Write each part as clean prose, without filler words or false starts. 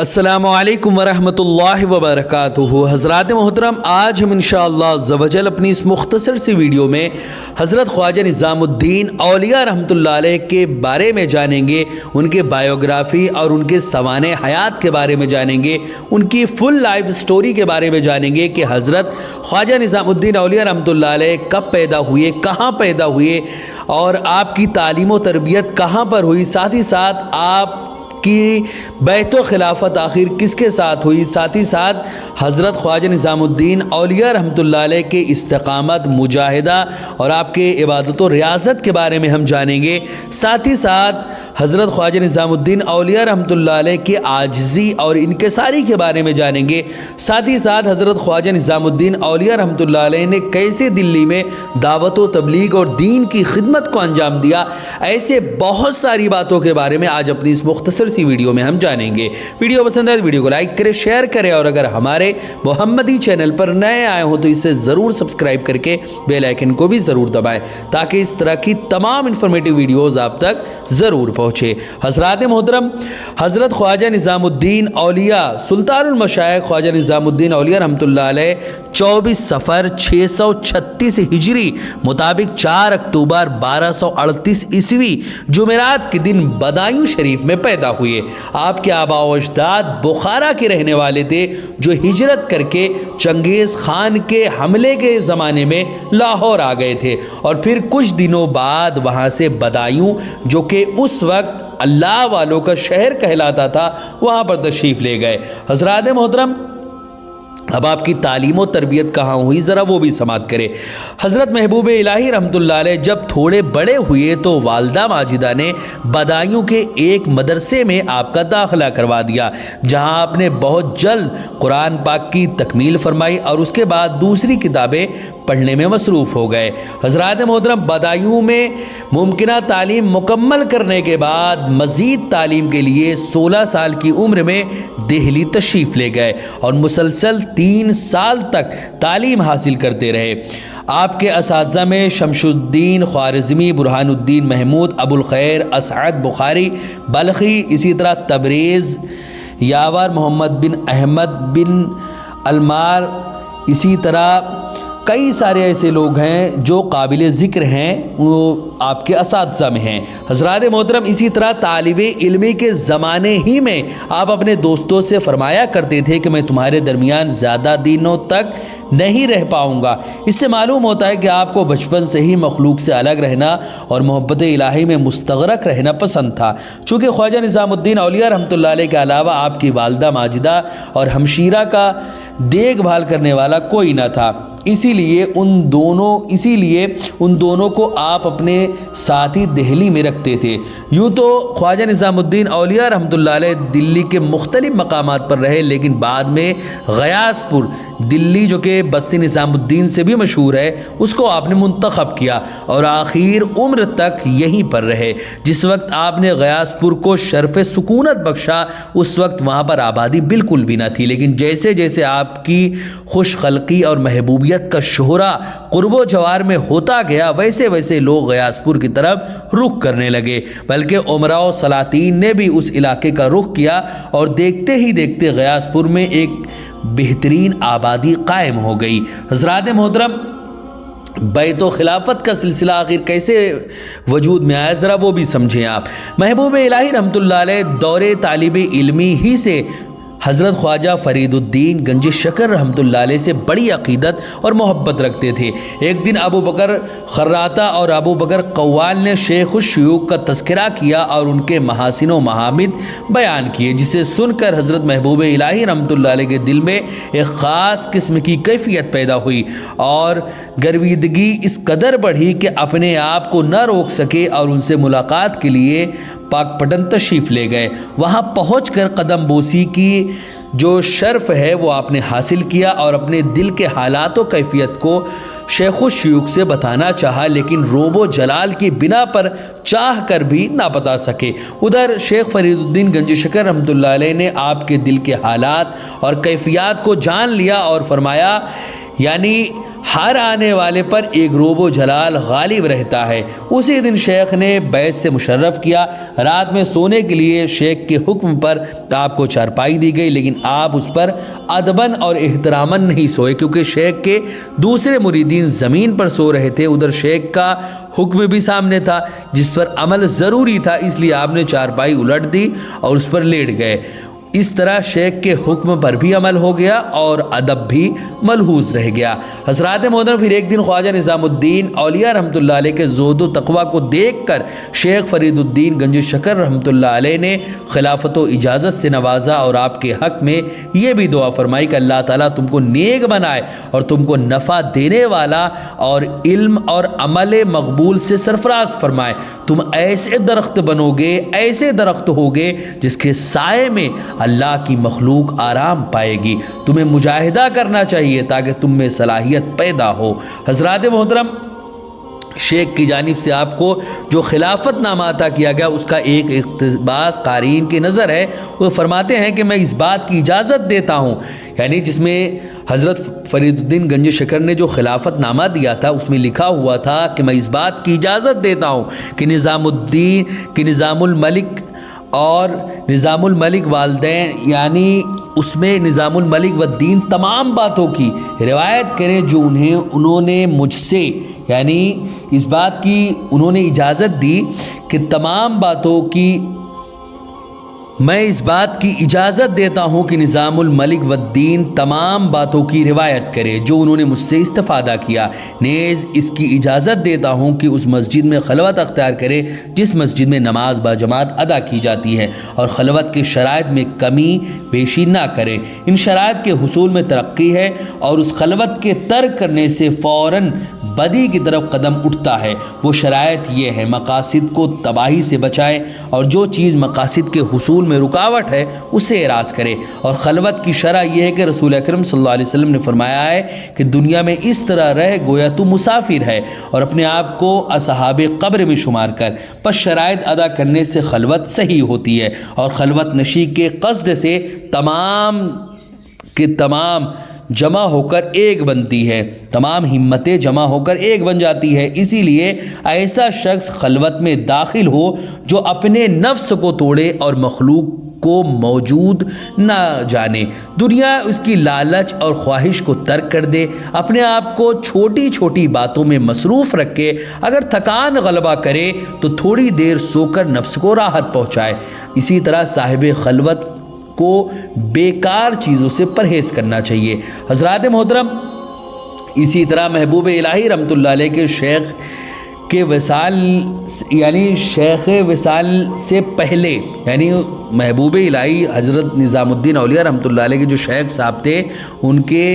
السلام علیکم ورحمۃ اللہ وبرکاتہ۔ حضرات محترم، آج ہم انشاءاللہ عز و جل اپنی اس مختصر سی ویڈیو میں حضرت خواجہ نظام الدین اولیاء رحمۃ اللہ علیہ کے بارے میں جانیں گے، ان کے بایوگرافی اور ان کے سوانح حیات کے بارے میں جانیں گے، ان کی فل لائف سٹوری کے بارے میں جانیں گے کہ حضرت خواجہ نظام الدین اولیاء رحمۃ اللہ علیہ کب پیدا ہوئے، کہاں پیدا ہوئے اور آپ کی تعلیم و تربیت کہاں پر ہوئی، ساتھ ہی ساتھ آپ کی بیعت و خلافت آخر کس کے ساتھ ہوئی، ساتھ ہی ساتھ حضرت خواجہ نظام الدین اولیاء رحمۃ اللہ علیہ کے استقامت، مجاہدہ اور آپ کے عبادت و ریاضت کے بارے میں ہم جانیں گے، ساتھ ہی ساتھ حضرت خواجہ نظام الدین اولیاء رحمۃ اللہ علیہ کے عاجزی اور انکساری کے بارے میں جانیں گے، ساتھ ہی ساتھ حضرت خواجہ نظام الدین اولیاء رحمۃ اللہ علیہ نے کیسے دلی میں دعوت و تبلیغ اور دین کی خدمت کو انجام دیا۔ ایسے بہت ساری باتوں کے بارے میں آج اپنی اس مختصر سی ویڈیو میں ہم جانیں گے۔ ویڈیو پسند ہے تو ویڈیو کو لائک کریں، شیئر کریں اور اگر ہمارے محمدی چینل پر نئے آئے ہوں تو اسے ضرور سبسکرائب کر کے بیل آئیکن کو بھی ضرور دبائیں تاکہ اس طرح کی تمام انفارمیٹیو ویڈیوز آپ تک ضرور پہنچے۔ حضرات محترم، حضرت خواجہ نظام الدین اولیاء سلطان المشائخ خواجہ نظام الدین اولیاء رحمۃ اللہ علیہ 24 صفر 636 ہجری مطابق 4 اکتوبر 1238 عیسوی جمعرات کے دن بدایوں شریف میں پیدا ہوئے۔ آپ کے آباء و اجداد بخارا کے رہنے والے تھے جو ہجرت کر کے چنگیز خان کے حملے کے زمانے میں لاہور آ گئے تھے اور پھر کچھ دنوں بعد وہاں سے بدایوں جو کہ اس وقت اللہ والوں کا شہر کہلاتا تھا وہاں پر تشریف لے گئے۔ حضرات محترم، اب آپ کی تعلیم و تربیت کہاں ہوئی ذرا وہ بھی سماعت کرے۔ حضرت محبوب الہی رحمۃ اللہ علیہ جب تھوڑے بڑے ہوئے تو والدہ ماجدہ نے بدایوں کے ایک مدرسے میں آپ کا داخلہ کروا دیا جہاں آپ نے بہت جلد قرآن پاک کی تکمیل فرمائی اور اس کے بعد دوسری کتابیں پڑھنے میں مصروف ہو گئے۔ حضرات محترم، بدایوں میں ممکنہ تعلیم مکمل کرنے کے بعد مزید تعلیم کے لیے 16 سال کی عمر میں دہلی تشریف لے گئے اور مسلسل 3 سال تک تعلیم حاصل کرتے رہے۔ آپ کے اساتذہ میں شمس الدین خوارزمی، برہان الدین محمود، ابو الخیر اسعد بخاری بلخی، اسی طرح تبریز، یاور محمد بن احمد بن المار، اسی طرح کئی سارے ایسے لوگ ہیں جو قابل ذکر ہیں، وہ آپ کے اساتذہ میں ہیں۔ حضرات محترم، اسی طرح طالب علمی کے زمانے ہی میں آپ اپنے دوستوں سے فرمایا کرتے تھے کہ میں تمہارے درمیان زیادہ دنوں تک نہیں رہ پاؤں گا۔ اس سے معلوم ہوتا ہے کہ آپ کو بچپن سے ہی مخلوق سے الگ رہنا اور محبت الہی میں مستغرق رہنا پسند تھا۔ چونکہ خواجہ نظام الدین اولیاء رحمۃ اللہ علیہ کے علاوہ آپ کی والدہ ماجدہ اور ہمشیرہ کا دیکھ بھال کرنے والا کوئی نہ تھا، اسی لیے ان دونوں کو آپ اپنے ساتھ ہی دہلی میں رکھتے تھے۔ یوں تو خواجہ نظام الدین اولیاء رحمۃ اللہ علیہ دلی کے مختلف مقامات پر رہے، لیکن بعد میں غیاث پور دلی جو کہ بستی نظام الدین سے بھی مشہور ہے اس کو آپ نے منتخب کیا اور آخر عمر تک یہیں پر رہے۔ جس وقت آپ نے غیاث پور کو شرف سکونت بخشا اس وقت وہاں پر آبادی بالکل بھی نہ تھی، لیکن جیسے جیسے آپ کی خوش خلقی اور محبوبیت کا شہرہ قرب و جوار میں ہوتا گیا ویسے ویسے لوگ غیاث پور کی طرف رخ کرنے لگے، بلکہ عمراء و سلاطین نے بھی اس علاقے کا رخ کیا اور دیکھتے ہی دیکھتے غیاث پور میں ایک بہترین آبادی قائم ہو گئی۔ حضرات محترم، بیعت و خلافت کا سلسلہ آخر کیسے وجود میں آیا ذرا وہ بھی سمجھیں آپ۔ محبوب الہی رحمۃ اللہ علیہ دور طالب علمی ہی سے حضرت خواجہ فرید الدین گنج شکر رحمۃ اللہ علیہ سے بڑی عقیدت اور محبت رکھتے تھے۔ ایک دن ابو بکر خراتا اور ابو بکر قوال نے شیخ الشیوخ کا تذکرہ کیا اور ان کے محاسن و محامد بیان کیے، جسے سن کر حضرت محبوب الہی رحمۃ اللہ علیہ کے دل میں ایک خاص قسم کی کیفیت پیدا ہوئی اور گرویدگی اس قدر بڑھی کہ اپنے آپ کو نہ روک سکے اور ان سے ملاقات کے لیے پاک پٹن تشریف لے گئے۔ وہاں پہنچ کر قدم بوسی کی جو شرف ہے وہ آپ نے حاصل کیا اور اپنے دل کے حالات و کیفیت کو شیخ الشیوخ سے بتانا چاہا، لیکن روب و جلال کی بنا پر چاہ کر بھی نہ بتا سکے۔ ادھر شیخ فرید الدین گنج شکر رحمۃ اللہ علیہ نے آپ کے دل کے حالات اور کیفیات کو جان لیا اور فرمایا، یعنی ہر آنے والے پر ایک روب و جلال غالب رہتا ہے۔ اسی دن شیخ نے بیت سے مشرف کیا۔ رات میں سونے کے لیے شیخ کے حکم پر آپ کو چارپائی دی گئی، لیکن آپ اس پر ادباً اور احتراماً نہیں سوئے، کیونکہ شیخ کے دوسرے مریدین زمین پر سو رہے تھے۔ ادھر شیخ کا حکم بھی سامنے تھا جس پر عمل ضروری تھا، اس لیے آپ نے چارپائی الٹ دی اور اس پر لیٹ گئے۔ اس طرح شیخ کے حکم پر بھی عمل ہو گیا اور ادب بھی ملحوظ رہ گیا۔ حضرات محترم، پھر ایک دن خواجہ نظام الدین اولیاء رحمۃ اللہ علیہ کے زہد و تقویٰ کو دیکھ کر شیخ فرید الدین گنج شکر رحمۃ اللہ علیہ نے خلافت و اجازت سے نوازا اور آپ کے حق میں یہ بھی دعا فرمائی کہ اللہ تعالیٰ تم کو نیک بنائے اور تم کو نفع دینے والا اور علم اور عمل مقبول سے سرفراز فرمائے۔ تم ایسے درخت بنو گے، ایسے درخت ہوگے جس کے سائے میں اللہ کی مخلوق آرام پائے گی۔ تمہیں مجاہدہ کرنا چاہیے تاکہ تم میں صلاحیت پیدا ہو۔ حضرات محترم، شیخ کی جانب سے آپ کو جو خلافت نامہ عطا کیا گیا اس کا ایک اقتباس قارئین کی نظر ہے۔ وہ فرماتے ہیں کہ میں اس بات کی اجازت دیتا ہوں، یعنی جس میں حضرت فرید الدین گنج شکر نے جو خلافت نامہ دیا تھا اس میں لکھا ہوا تھا کہ میں اس بات کی اجازت دیتا ہوں کہ نظام الملک اور نظام الملک والدین، یعنی اس میں نظام الملک والدین تمام باتوں کی روایت کریں جو انہوں نے مجھ سے، یعنی اس بات کی انہوں نے اجازت دی کہ تمام باتوں کی، میں اس بات کی اجازت دیتا ہوں کہ نظام الملک والدین تمام باتوں کی روایت کرے جو انہوں نے مجھ سے استفادہ کیا۔ نیز اس کی اجازت دیتا ہوں کہ اس مسجد میں خلوت اختیار کرے جس مسجد میں نماز باجماعت ادا کی جاتی ہے، اور خلوت کے شرائط میں کمی بیشی نہ کرے۔ ان شرائط کے حصول میں ترقی ہے اور اس خلوت کے ترک کرنے سے فوراً بدی کی طرف قدم اٹھتا ہے۔ وہ شرائط یہ ہے: مقاصد کو تباہی سے بچائے اور جو چیز مقاصد کے حصول میں رکاوٹ ہے اسے اراض کرے۔ اور خلوت کی شرح یہ ہے کہ رسول اکرم صلی اللہ علیہ وسلم نے فرمایا ہے کہ دنیا میں اس طرح رہ گویا تو مسافر ہے، اور اپنے آپ کو اصحاب قبر میں شمار کر۔ پس شرائط ادا کرنے سے خلوت صحیح ہوتی ہے، اور خلوت نشی کے قصد سے تمام جمع ہو کر ایک بنتی ہے، تمام ہمتیں جمع ہو کر ایک بن جاتی ہے۔ اسی لیے ایسا شخص خلوت میں داخل ہو جو اپنے نفس کو توڑے اور مخلوق کو موجود نہ جانے، دنیا اس کی لالچ اور خواہش کو ترک کر دے، اپنے آپ کو چھوٹی چھوٹی باتوں میں مصروف رکھے، اگر تھکان غلبہ کرے تو تھوڑی دیر سو کر نفس کو راحت پہنچائے۔ اسی طرح صاحب خلوت کو بیکار چیزوں سے پرہیز کرنا چاہیے۔ حضرات محترم، اسی طرح محبوب الہی رحمۃ اللہ علیہ کے شیخ کے وصال، یعنی شیخ وصال سے پہلے، یعنی محبوب الہی حضرت نظام الدین اولیاء رحمۃ اللہ علیہ کے جو شیخ صاحب تھے، ان کے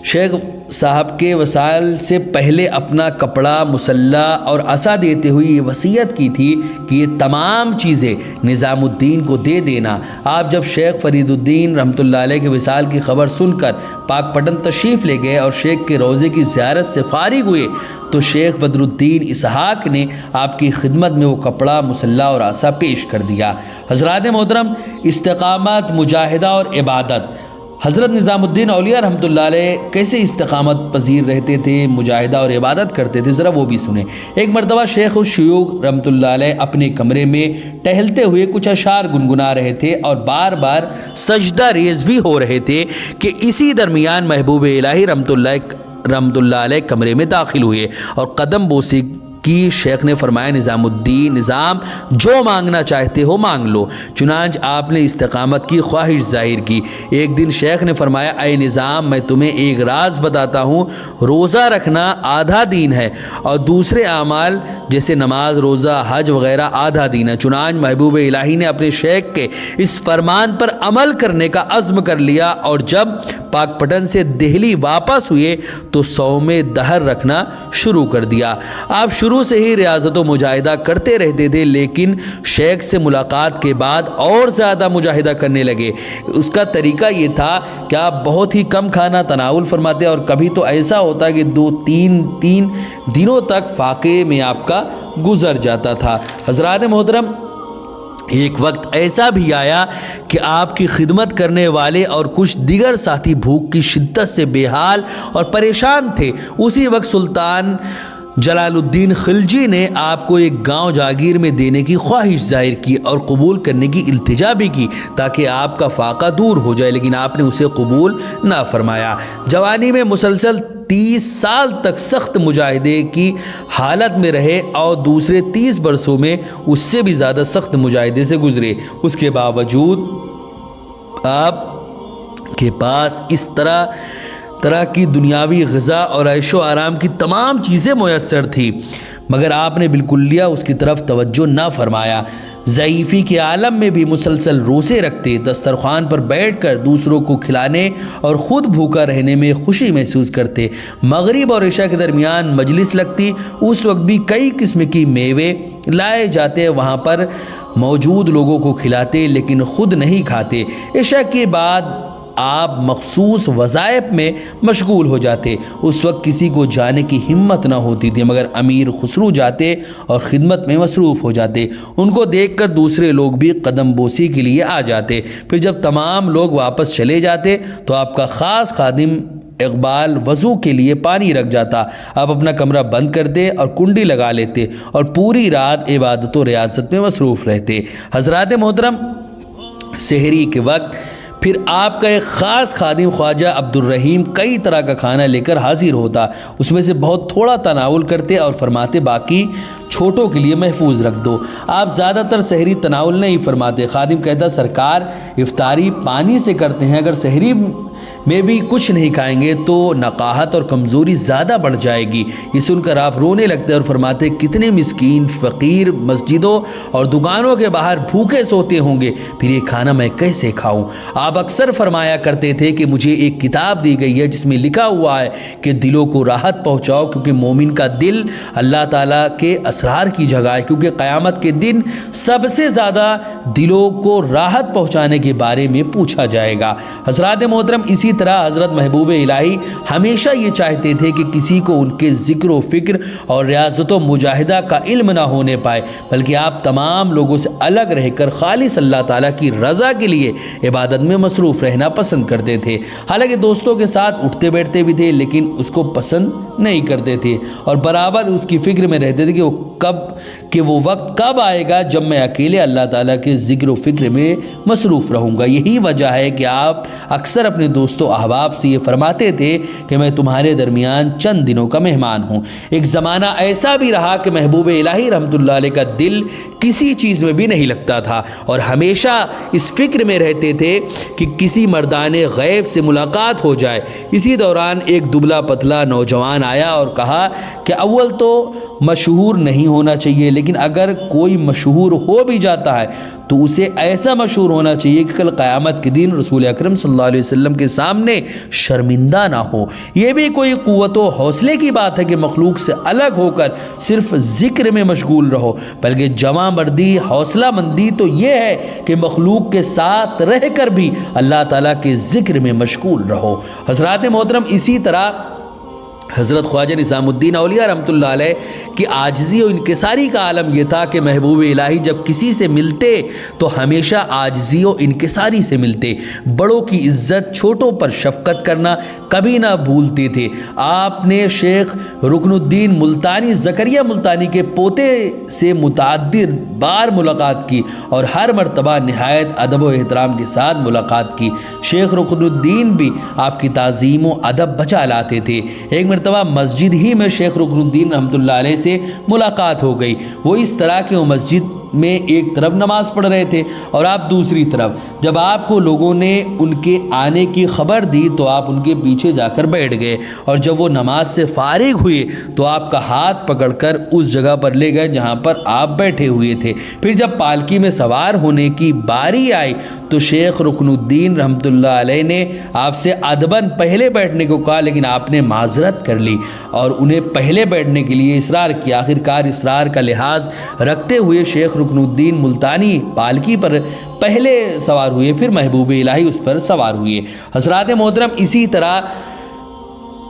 شیخ صاحب کے وصال سے پہلے اپنا کپڑا، مصلح اور عصا دیتے ہوئے یہ وصیت کی تھی کہ یہ تمام چیزیں نظام الدین کو دے دینا۔ آپ جب شیخ فرید الدین رحمۃ اللہ علیہ کے وصال کی خبر سن کر پاک پٹن تشریف لے گئے اور شیخ کے روضے کی زیارت سے فارغ ہوئے تو شیخ بدر الدین اسحاق نے آپ کی خدمت میں وہ کپڑا، مصلح اور عصا پیش کر دیا۔ حضرات محترم، استقامت، مجاہدہ اور عبادت۔ حضرت نظام الدین اولیاء رحمۃ اللہ علیہ کیسے استقامت پذیر رہتے تھے، مجاہدہ اور عبادت کرتے تھے، ذرا وہ بھی سنیں۔ ایک مرتبہ شیخ الشیوخ رحمۃ اللہ علیہ اپنے کمرے میں ٹہلتے ہوئے کچھ اشعار گنگنا رہے تھے اور بار بار سجدہ ریز بھی ہو رہے تھے کہ اسی درمیان محبوب الہی رحمۃ اللہ علیہ کمرے میں داخل ہوئے اور قدم بوسی کی۔ شیخ نے فرمایا، نظام الدین، نظام جو مانگنا چاہتے ہو مانگ لو۔ چنانچہ آپ نے استقامت کی خواہش ظاہر کی۔ ایک دن شیخ نے فرمایا، اے نظام، میں تمہیں ایک راز بتاتا ہوں، روزہ رکھنا آدھا دین ہے اور دوسرے اعمال جیسے نماز، روزہ، حج وغیرہ آدھا دین ہے۔ چنانچہ محبوب الہی نے اپنے شیخ کے اس فرمان پر عمل کرنے کا عزم کر لیا اور جب پاک پٹن سے دہلی واپس ہوئے تو صوم دہر رکھنا شروع کر دیا۔ آپ شروع سے ہی ریاضت و مجاہدہ کرتے رہتے تھے، لیکن شیخ سے ملاقات کے بعد اور زیادہ مجاہدہ کرنے لگے۔ اس کا طریقہ یہ تھا کہ آپ بہت ہی کم کھانا تناول فرماتے اور کبھی تو ایسا ہوتا کہ 2-3 دنوں تک فاقے میں آپ کا گزر جاتا تھا۔ حضرات محترم، ایک وقت ایسا بھی آیا کہ آپ کی خدمت کرنے والے اور کچھ دیگر ساتھی بھوک کی شدت سے بے حال اور پریشان تھے۔ اسی وقت سلطان جلال الدین خلجی نے آپ کو ایک گاؤں جاگیر میں دینے کی خواہش ظاہر کی اور قبول کرنے کی التجا بھی کی تاکہ آپ کا فاقہ دور ہو جائے، لیکن آپ نے اسے قبول نہ فرمایا۔ جوانی میں مسلسل 30 سال تک سخت مجاہدے کی حالت میں رہے اور دوسرے 30 برسوں میں اس سے بھی زیادہ سخت مجاہدے سے گزرے۔ اس کے باوجود آپ کے پاس اس طرح کی دنیاوی غذا اور عیش و آرام کی تمام چیزیں میسر تھی، مگر آپ نے بالکلیہ اس کی طرف توجہ نہ فرمایا۔ ضعیفی کے عالم میں بھی مسلسل روزے رکھتے، دسترخوان پر بیٹھ کر دوسروں کو کھلانے اور خود بھوکا رہنے میں خوشی محسوس کرتے۔ مغرب اور عشاء کے درمیان مجلس لگتی، اس وقت بھی کئی قسم کی میوے لائے جاتے، وہاں پر موجود لوگوں کو کھلاتے لیکن خود نہیں کھاتے۔ عشاء کے بعد آپ مخصوص وظائف میں مشغول ہو جاتے۔ اس وقت کسی کو جانے کی ہمت نہ ہوتی تھی، مگر امیر خسرو جاتے اور خدمت میں مصروف ہو جاتے۔ ان کو دیکھ کر دوسرے لوگ بھی قدم بوسی کے لیے آ جاتے۔ پھر جب تمام لوگ واپس چلے جاتے تو آپ کا خاص خادم اقبال وضو کے لیے پانی رکھ جاتا۔ آپ اپنا کمرہ بند کرتے اور کنڈی لگا لیتے اور پوری رات عبادت و ریاضت میں مصروف رہتے۔ حضرات محترم، سحری کے وقت پھر آپ کا ایک خاص خادم خواجہ عبد الرحیم کئی طرح کا کھانا لے کر حاضر ہوتا، اس میں سے بہت تھوڑا تناول کرتے اور فرماتے باقی چھوٹوں کے لیے محفوظ رکھ دو۔ آپ زیادہ تر سحری تناول نہیں فرماتے۔ خادم کہتا سرکار افطاری پانی سے کرتے ہیں، اگر سحری میں بھی کچھ نہیں کھائیں گے تو نقاہت اور کمزوری زیادہ بڑھ جائے گی۔ یہ سن کر آپ رونے لگتے اور فرماتے کتنے مسکین فقیر مسجدوں اور دکانوں کے باہر بھوکے سوتے ہوں گے، پھر یہ کھانا میں کیسے کھاؤں؟ آپ اکثر فرمایا کرتے تھے کہ مجھے ایک کتاب دی گئی ہے جس میں لکھا ہوا ہے کہ دلوں کو راحت پہنچاؤ، کیونکہ مومن کا دل اللہ تعالیٰ کے اسرار کی جگہ ہے، کیونکہ قیامت کے دن سب سے زیادہ دلوں کو راحت پہنچانے کے بارے میں پوچھا جائے گا۔ حضرات محترم، اسی طرح حضرت محبوب الہی ہمیشہ یہ چاہتے تھے کہ کسی کو ان کے ذکر و فکر اور ریاضت و مجاہدہ کا علم نہ ہونے پائے، بلکہ آپ تمام لوگوں سے الگ رہ کر خالص اللہ تعالیٰ کی رضا کے لیے عبادت میں مصروف رہنا پسند کرتے تھے۔ حالانکہ دوستوں کے ساتھ اٹھتے بیٹھتے بھی تھے لیکن اس کو پسند نہیں کرتے تھے اور برابر اس کی فکر میں رہتے تھے کہ وہ وقت کب آئے گا جب میں اکیلے اللہ تعالیٰ کے ذکر و فکر میں مصروف رہوں گا۔ یہی وجہ ہے کہ آپ اکثر اپنے دوستوں احباب سے یہ فرماتے تھے کہ میں تمہارے درمیان چند دنوں کا مہمان ہوں۔ ایک زمانہ ایسا بھی رہا کہ محبوب الہی رحمۃ اللہ علیہ کا دل کسی چیز میں بھی نہیں لگتا تھا اور ہمیشہ اس فکر میں رہتے تھے کہ کسی مردان غیب سے ملاقات ہو جائے۔ اسی دوران ایک دبلا پتلا نوجوان آیا اور کہا کہ اول تو مشہور نہیں ہونا چاہیے، لیکن اگر کوئی مشہور ہو بھی جاتا ہے تو اسے ایسا مشہور ہونا چاہیے کہ کل قیامت کے دن رسول اکرم صلی اللہ علیہ وسلم کے سامنے شرمندہ نہ ہو۔ یہ بھی کوئی قوت و حوصلے کی بات ہے کہ مخلوق سے الگ ہو کر صرف ذکر میں مشغول رہو، بلکہ جمع مردی حوصلہ مندی تو یہ ہے کہ مخلوق کے ساتھ رہ کر بھی اللہ تعالیٰ کے ذکر میں مشغول رہو۔ حضرات محترم، اسی طرح حضرت خواجہ نظام الدین اولیاء رحمۃ اللہ علیہ کی عاجزی و انکساری کا عالم یہ تھا کہ محبوب الہی جب کسی سے ملتے تو ہمیشہ عاجزی و انکساری سے ملتے۔ بڑوں کی عزت، چھوٹوں پر شفقت کرنا کبھی نہ بھولتے تھے۔ آپ نے شیخ رکن الدین ملتانی زکریا ملتانی کے پوتے سے متعدد بار ملاقات کی اور ہر مرتبہ نہایت ادب و احترام کے ساتھ ملاقات کی۔ شیخ رکن الدین بھی آپ کی تعظیم و ادب بچا لاتے تھے۔ ایک مرتبہ مسجد ہی میں شیخ رکن الدین رحمۃ اللہ علیہ سے ملاقات ہو گئی۔ وہ اس طرح کہ وہ مسجد میں ایک طرف نماز پڑھ رہے تھے اور آپ دوسری طرف۔ جب آپ کو لوگوں نے ان کے آنے کی خبر دی تو آپ ان کے پیچھے جا کر بیٹھ گئے اور جب وہ نماز سے فارغ ہوئے تو آپ کا ہاتھ پکڑ کر اس جگہ پر لے گئے جہاں پر آپ بیٹھے ہوئے تھے۔ پھر جب پالکی میں سوار ہونے کی باری آئی تو شیخ رکن الدین رحمۃ اللہ علیہ نے آپ سے ادباً پہلے بیٹھنے کو کہا، لیکن آپ نے معذرت کر لی اور انہیں پہلے بیٹھنے کے لیے اصرار کیا۔ آخرکار اصرار کا لحاظ رکھتے ہوئے شیخ رکن الدین ملتانی پالکی پر پہلے سوار ہوئے، پھر محبوب الہی اس پر سوار ہوئے۔ حضرات محترم، اسی طرح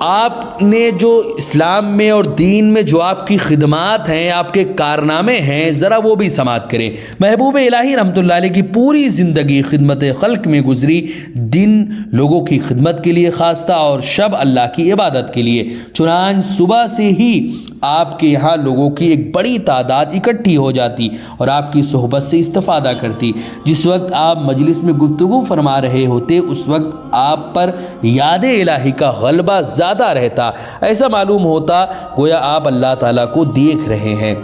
آپ نے جو اسلام میں اور دین میں جو آپ کی خدمات ہیں، آپ کے کارنامے ہیں، ذرا وہ بھی سماعت کریں۔ محبوب الہی رحمۃ اللہ علیہ کی پوری زندگی خدمت خلق میں گزری، دن لوگوں کی خدمت کے لیے خاص تھا اور شب اللہ کی عبادت کے لیے۔ چنانچہ صبح سے ہی آپ کے یہاں لوگوں کی ایک بڑی تعداد اکٹھی ہو جاتی اور آپ کی صحبت سے استفادہ کرتی۔ جس وقت آپ مجلس میں گفتگو فرما رہے ہوتے، اس وقت آپ پر یاد الہی کا غلبہ زیادہ رہتا، ایسا معلوم ہوتا گویا آپ اللہ تعالیٰ کو دیکھ رہے ہیں۔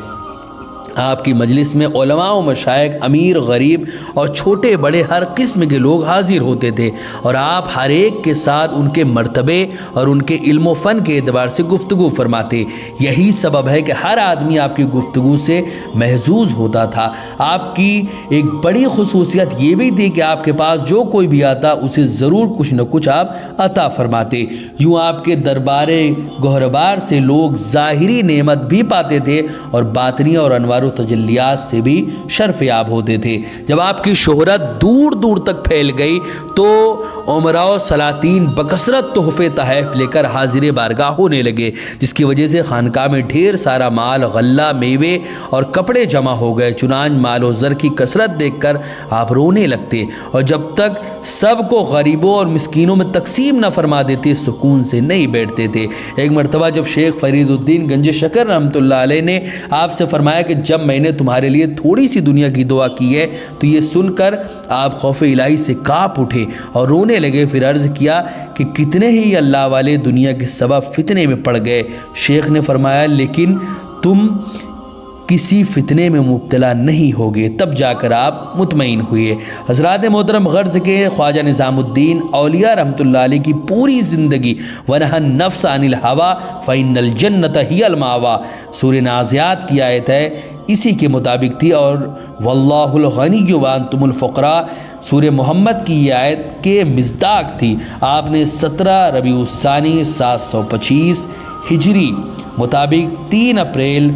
آپ کی مجلس میں علماء و مشائخ، امیر غریب اور چھوٹے بڑے ہر قسم کے لوگ حاضر ہوتے تھے اور آپ ہر ایک کے ساتھ ان کے مرتبے اور ان کے علم و فن کے اعتبار سے گفتگو فرماتے۔ یہی سبب ہے کہ ہر آدمی آپ کی گفتگو سے محظوظ ہوتا تھا۔ آپ کی ایک بڑی خصوصیت یہ بھی تھی کہ آپ کے پاس جو کوئی بھی آتا اسے ضرور کچھ نہ کچھ آپ عطا فرماتے۔ یوں آپ کے دربار گہربار سے لوگ ظاہری نعمت بھی پاتے تھے اور باطنی اور انوار و تجلیات سے بھی شرف یاب ہوتے تھے۔ جب آپ کی شہرت دور دور تک پھیل گئی تو عمراء و سلاطین بکثرت تحفے تحائف لے کر حاضر بارگاہ ہونے لگے، جس کی وجہ سے خانقاہ میں ڈھیر سارا مال، غلہ، میوے اور کپڑے جمع ہو گئے۔ چنانچہ مال و زر کی کثرت دیکھ کر آپ رونے لگتے اور جب تک سب کو غریبوں اور مسکینوں میں تقسیم نہ فرما دیتے سکون سے نہیں بیٹھتے تھے۔ ایک مرتبہ جب شیخ فرید الدین گنج شکر رحمۃ اللہ علیہ نے آپ سے فرمایا کہ جب میں نے تمہارے لیے تھوڑی سی دنیا کی دعا کی ہے تو یہ سن کر آپ خوف الہی سے کانپ اٹھے اور رونے لگے۔ پھر عرض کیا کہ کتنے ہی اللہ والے دنیا کے سبب فتنے میں پڑ گئے۔ شیخ نے فرمایا لیکن تم کسی فتنے میں مبتلا نہیں ہوگے، تب جا کر آپ مطمئن ہوئے۔ حضرات محترم، غرض کے خواجہ نظام الدین اولیاء رحمۃ اللہ علیہ کی پوری زندگی وَنَهَى النَّفْسَ عَنِ الْهَوَىٰ فَإِنَّ الْجَنَّةَ هِيَ الْمَأْوَىٰ سورہ نازعات کی آیت ہے، اسی کے مطابق تھی۔ اور وَاللَّهُ الْغَنِيُّ وَأَنْتُمُ الْفُقَرَاء سورہ محمد کی یہ آیت کے مصداق تھی۔ آپ نے 17 ربیع الثانی 725 ہجری مطابق 3 اپریل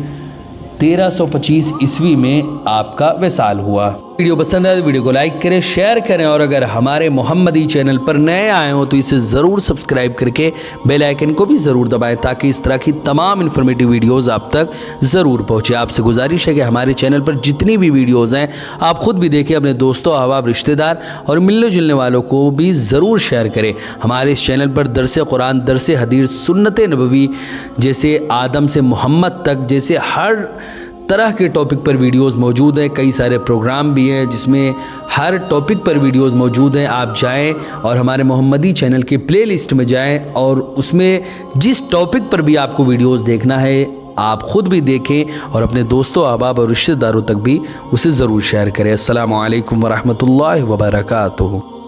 1325 عیسوی میں آپ کا وصال ہوا۔ ویڈیو پسند ہے تو ویڈیو کو لائک کریں، شیئر کریں اور اگر ہمارے محمدی چینل پر نئے آئے ہوں تو اسے ضرور سبسکرائب کر کے بیل آئیکن کو بھی ضرور دبائیں تاکہ اس طرح کی تمام انفارمیٹیو ویڈیوز آپ تک ضرور پہنچے۔ آپ سے گزارش ہے کہ ہمارے چینل پر جتنی بھی ویڈیوز ہیں آپ خود بھی دیکھیں، اپنے دوستوں، احباب، رشتہ دار اور ملنے جلنے والوں کو بھی ضرور شیئر کریں۔ ہمارے اس چینل پر درس قرآن، درس حدیث، سنت نبوی جیسے آدم سے محمد تک جیسے ہر طرح کے ٹاپک پر ویڈیوز موجود ہیں۔ کئی سارے پروگرام بھی ہیں جس میں ہر ٹاپک پر ویڈیوز موجود ہیں۔ آپ جائیں اور ہمارے محمدی چینل کے پلے لسٹ میں جائیں اور اس میں جس ٹاپک پر بھی آپ کو ویڈیوز دیکھنا ہے آپ خود بھی دیکھیں اور اپنے دوستوں، احباب اور رشتہ داروں تک بھی اسے ضرور شیئر کریں۔ السلام علیکم ورحمۃ اللہ وبرکاتہ۔